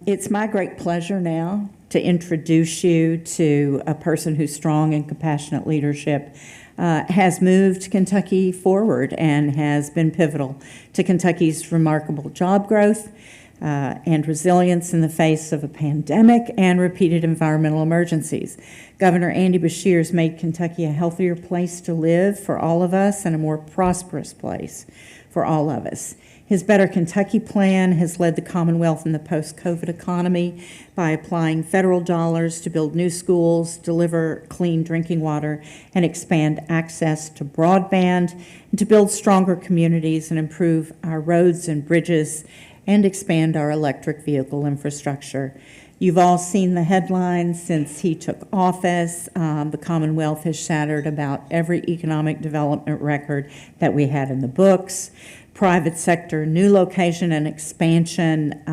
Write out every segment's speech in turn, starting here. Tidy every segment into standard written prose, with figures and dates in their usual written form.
It's my great pleasure now to introduce you to a person whose strong and compassionate leadership has moved Kentucky forward and has been pivotal to Kentucky's remarkable job growth and resilience in the face of a pandemic and repeated environmental emergencies. Governor Andy Beshear has made Kentucky a healthier place to live for all of us and a more prosperous place for all of us. His Better Kentucky plan has led the Commonwealth in the post-COVID economy by applying federal dollars to build new schools, deliver clean drinking water, and expand access to broadband, and to build stronger communities and improve our roads and bridges, and expand our electric vehicle infrastructure. You've all seen the headlines since he took office. The Commonwealth has shattered about every economic development record that we had in the books. Private sector new location and expansion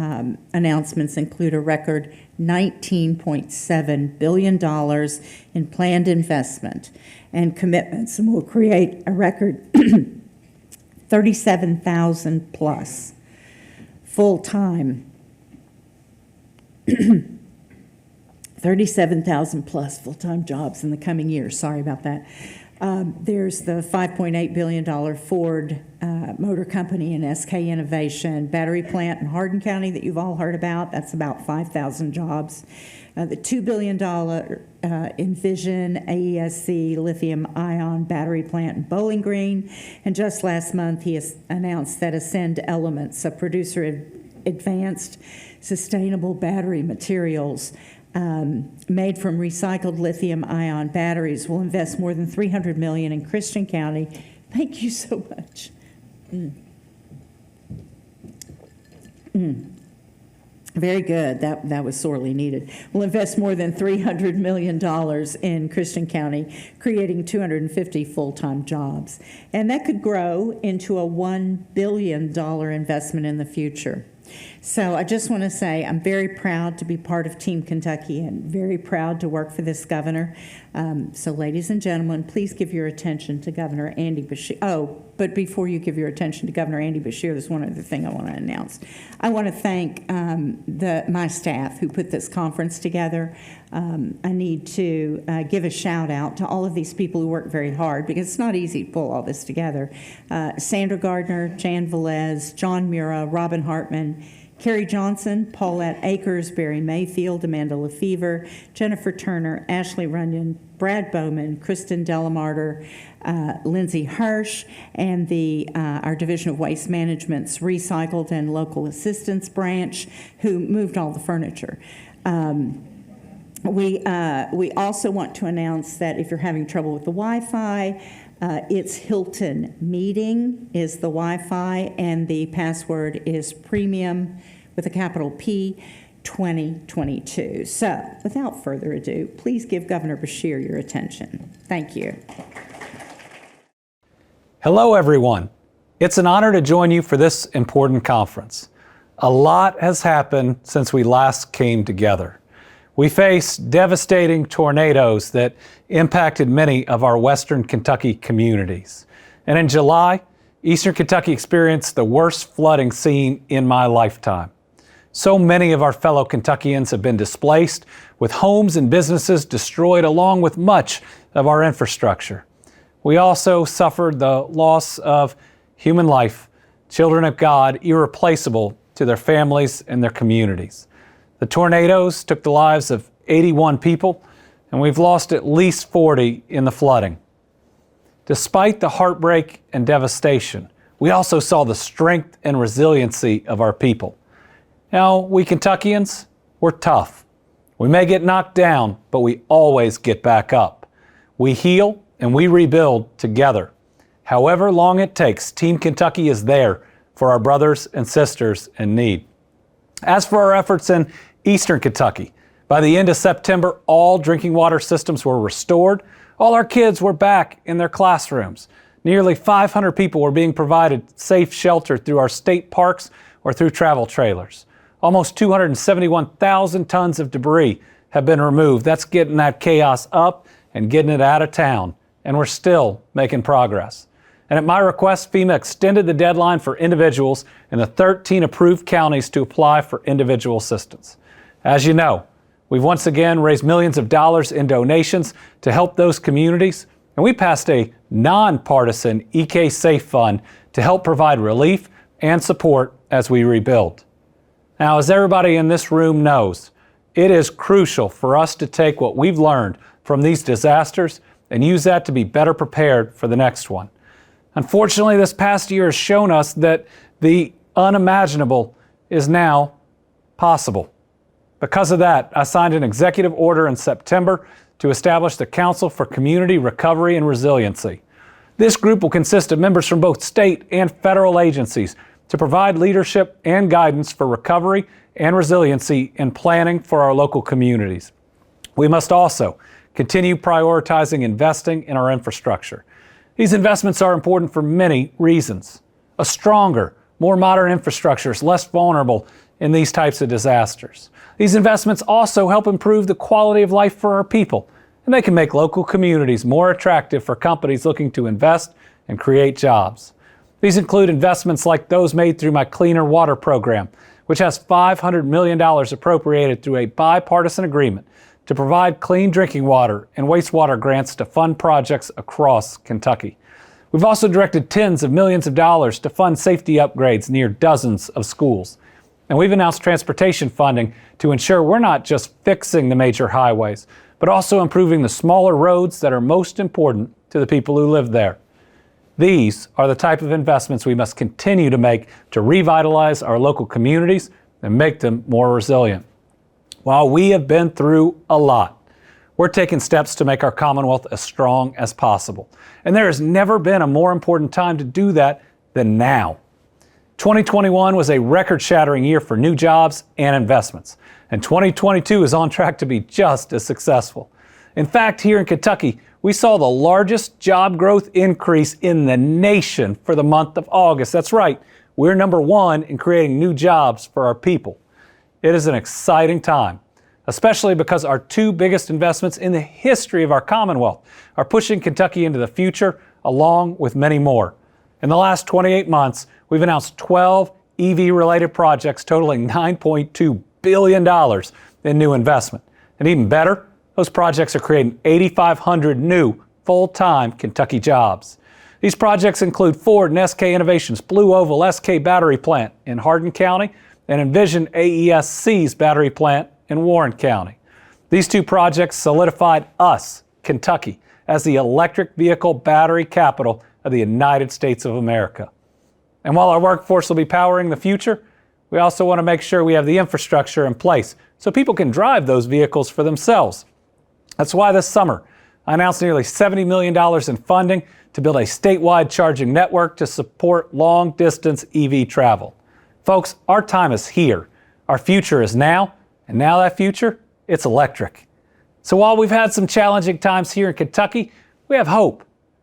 announcements include a record $19.7 billion in planned investment and commitments, and will create a record 37,000 plus full-time 37,000 plus full-time jobs in the coming years. Sorry about that. There's the $5.8 billion Ford Motor Company and SK Innovation battery plant in Hardin County that you've all heard about. That's about 5,000 jobs. The $2 billion Envision AESC lithium-ion battery plant in Bowling Green. And just last month, he has announced that Ascend Elements, a producer of advanced sustainable battery materials made from recycled lithium-ion batteries, will invest more than $300 million in Christian County. Thank you so much. Very good. That was sorely needed. We'll invest more than $300 million in Christian County, creating 250 full-time jobs. And that could grow into a $1 billion investment in the future. So I just want to say I'm very proud to be part of Team Kentucky and very proud to work for this governor. So ladies and gentlemen, please give your attention to Governor Andy Beshear. Oh, but before you give your attention to Governor Andy Beshear, there's one other thing I want to announce. I want to thank my staff who put this conference together. I need to give a shout out to all of these people who work very hard because it's not easy to pull all this together. Sandra Gardner, Jan Velez, John Mura, Robin Hartman, Carrie Johnson, Paulette Akers, Barry Mayfield, Amanda Lefevre, Jennifer Turner, Ashley Runyon, Brad Bowman, Kristen Delamarter, Lindsay Hirsch, and our Division of Waste Management's Recycled and Local Assistance Branch, who moved all the furniture. We also want to announce that if you're having trouble with the Wi-Fi, it's Hilton Meeting is the Wi-Fi, and the password is premium with a capital P 2022. So without further ado, please give Governor Beshear your attention. Thank you. Hello, everyone. It's an honor to join you for this important conference. A lot has happened since we last came together. We faced devastating tornadoes that impacted many of our Western Kentucky communities. And in July, Eastern Kentucky experienced the worst flooding seen in my lifetime. So many of our fellow Kentuckians have been displaced, with homes and businesses destroyed along with much of our infrastructure. We also suffered the loss of human life, children of God, irreplaceable to their families and their communities. The tornadoes took the lives of 81 people, and we've lost at least 40 in the flooding. Despite the heartbreak and devastation, we also saw the strength and resiliency of our people. Now, we Kentuckians, we're tough. We may get knocked down, but we always get back up. We heal and we rebuild together. However long it takes, Team Kentucky is there for our brothers and sisters in need. As for our efforts in Eastern Kentucky, by the end of September, all drinking water systems were restored. All our kids were back in their classrooms. Nearly 500 people were being provided safe shelter through our state parks or through travel trailers. Almost 271,000 tons of debris have been removed. That's getting that chaos up and getting it out of town. And we're still making progress. And at my request, FEMA extended the deadline for individuals in the 13 approved counties to apply for individual assistance. As you know, we've once again raised millions of dollars in donations to help those communities, and we passed a nonpartisan EK Safe Fund to help provide relief and support as we rebuild. Now, as everybody in this room knows, it is crucial for us to take what we've learned from these disasters and use that to be better prepared for the next one. Unfortunately, this past year has shown us that the unimaginable is now possible. Because of that, I signed an executive order in September to establish the Council for Community Recovery and Resiliency. This group will consist of members from both state and federal agencies to provide leadership and guidance for recovery and resiliency in planning for our local communities. We must also continue prioritizing investing in our infrastructure. These investments are important for many reasons. A stronger, more modern infrastructure is less vulnerable in these types of disasters. These investments also help improve the quality of life for our people, and they can make local communities more attractive for companies looking to invest and create jobs. These include investments like those made through my Cleaner Water program, which has $500 million appropriated through a bipartisan agreement to provide clean drinking water and wastewater grants to fund projects across Kentucky. We've also directed tens of millions of dollars to fund safety upgrades near dozens of schools. And we've announced transportation funding to ensure we're not just fixing the major highways, but also improving the smaller roads that are most important to the people who live there. These are the type of investments we must continue to make to revitalize our local communities and make them more resilient. While we have been through a lot, we're taking steps to make our Commonwealth as strong as possible. And there has never been a more important time to do that than now. 2021 was a record-shattering year for new jobs and investments, and 2022 is on track to be just as successful. In fact, here in Kentucky, we saw the largest job growth increase in the nation for the month of August. That's right, we're number one in creating new jobs for our people. It is an exciting time, especially because our two biggest investments in the history of our Commonwealth are pushing Kentucky into the future, along with many more. In the last 28 months, we've announced 12 EV-related projects totaling $9.2 billion in new investment. And even better, those projects are creating 8,500 new full-time Kentucky jobs. These projects include Ford and SK Innovations' Blue Oval SK battery plant in Hardin County and Envision AESC's battery plant in Warren County. These two projects solidified us, Kentucky, as the electric vehicle battery capital of the United States of America. And while our workforce will be powering the future, we also want to make sure we have the infrastructure in place so people can drive those vehicles for themselves. That's why this summer I announced nearly $70 million in funding to build a statewide charging network to support long-distance EV travel. Folks, our time is here. Our future is now, and now that future, it's electric. So while we've had some challenging times here in Kentucky, we have hope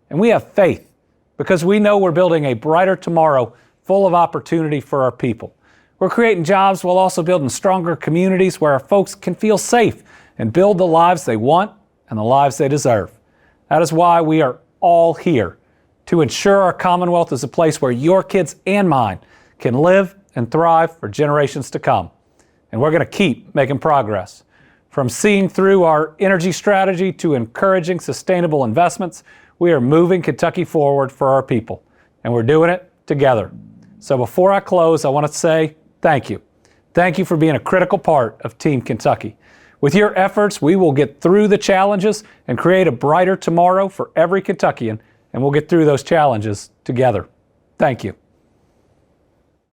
and we have faith because we know we're building a brighter tomorrow full of opportunity for our people. We're creating jobs while also building stronger communities where our folks can feel safe and build the lives they want and the lives they deserve. That is why we are all here, to ensure our Commonwealth is a place where your kids and mine can live and thrive for generations to come. And we're going to keep making progress. From seeing through our energy strategy to encouraging sustainable investments, we are moving Kentucky forward for our people. And we're doing it together. So before I close, I want to say thank you. Thank you for being a critical part of Team Kentucky. With your efforts, we will get through the challenges and create a brighter tomorrow for every Kentuckian, and we'll get through those challenges together. Thank you.